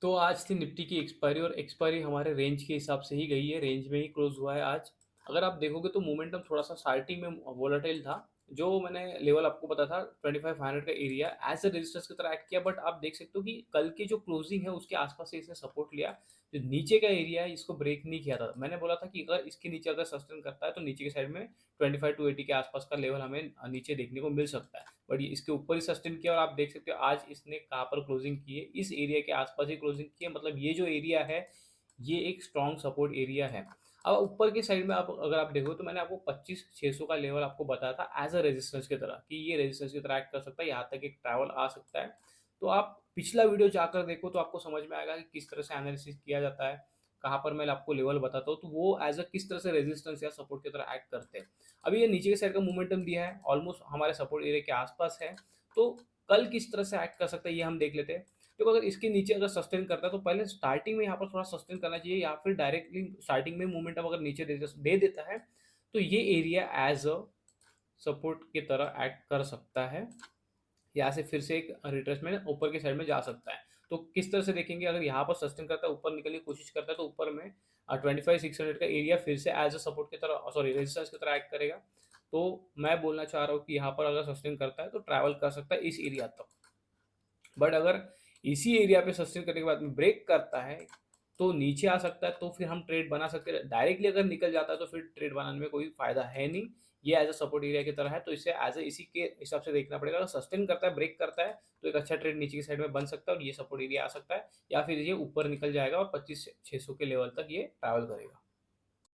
तो आज थी निफ्टी की एक्सपायरी और एक्सपायरी हमारे रेंज के हिसाब से ही गई है, रेंज में ही क्लोज हुआ है आज। अगर आप देखोगे तो मोमेंटम थोड़ा-सा स्टार्टिंग में वोलेटाइल था। जो मैंने लेवल आपको बताया था 2500 का एरिया एज़ अ रेजिस्टेंस की तरह एक्ट किया, बट आप देख सकते हो कि कल की जो क्लोजिंग है उसके आस-पास से इसने सपोर्ट लिया। जो नीचे का एरिया है इसको ब्रेक नहीं किया था। मैंने बोला था कि अगर इसके नीचे अगर सस्टेन करता है तो नीचे की साइड में 25 टू 80 के आस-पास का लेवल हमें नीचे देखने को मिल सकता है। बट ये इसके ऊपर ही सस्टेन किया और आप देख सकते हो आज इसने कहाँ पर क्लोजिंग की है, इस एरिया के आसपास ही क्लोजिंग की है। मतलब ये जो एरिया है, ये एक स्ट्रॉन्ग सपोर्ट एरिया है। अब ऊपर की साइड में आप अगर आप देखो तो मैंने आपको 25,600 का लेवल आपको बताया था एज अ रेजिस्टेंस की तरह कि ये रेजिस्टेंस की तरह एक्ट कर सकता है, यहाँ तक एक ट्रैवल आ सकता है। तो आप पिछला वीडियो जाकर देखो तो आपको समझ में आएगा कि किस तरह से एनालिसिस किया जाता है, कहाँ पर मैं आपको लेवल बताता हूँ, तो वो एज अ किस तरह से रेजिस्टेंस या सपोर्ट की तरह एक्ट करते हैं। अभी ये नीचे की साइड का मोमेंटम दिया है, ऑलमोस्ट हमारे सपोर्ट एरिया के आसपास है। तो कल किस तरह से एक्ट कर सकता है ये हम देख लेते हैं। देखो अगर इसके नीचे अगर सस्टेन करता है तो पहले स्टार्टिंग में यहाँ पर थोड़ा सस्टेन करना चाहिए, या फिर डायरेक्टली स्टार्टिंग में मोमेंटम अगर नीचे दे देता है तो ये एरिया एज अ सपोर्ट की तरह एक्ट कर सकता है। यहाँ से फिर से एक रिट्रेसमेंट ऊपर की साइड में जा सकता है। तो किस तरह से देखेंगे, अगर यहाँ पर सस्टेन करता है, ऊपर निकलने की कोशिश करता है, तो ऊपर में 25,600 का एरिया फिर से एज अ सपोर्ट की तरह, सॉरी, रेजिस्टेंस की तरह एक्ट करेगा। तो मैं बोलना चाह रहा हूँ कि यहाँ पर अगर सस्टेन करता है तो ट्रैवल कर सकता है इस एरिया तक। बट अगर इसी एरिया पे सस्टेन करने के बाद में ब्रेक करता है तो नीचे आ सकता है, तो फिर हम ट्रेड बना सकते हैं। डायरेक्टली अगर निकल जाता है तो फिर ट्रेड बनाने में कोई फायदा है नहीं। ये एज अ सपोर्ट एरिया की तरह है, तो इसे एज अ इसी के हिसाब से देखना पड़ेगा। अगर सस्टेन करता है, ब्रेक करता है, तो एक अच्छा ट्रेड नीचे की साइड में बन सकता है और ये सपोर्ट एरिया आ सकता है, या फिर ये ऊपर निकल जाएगा और 25,600 के लेवल तक ये ट्रैवल करेगा।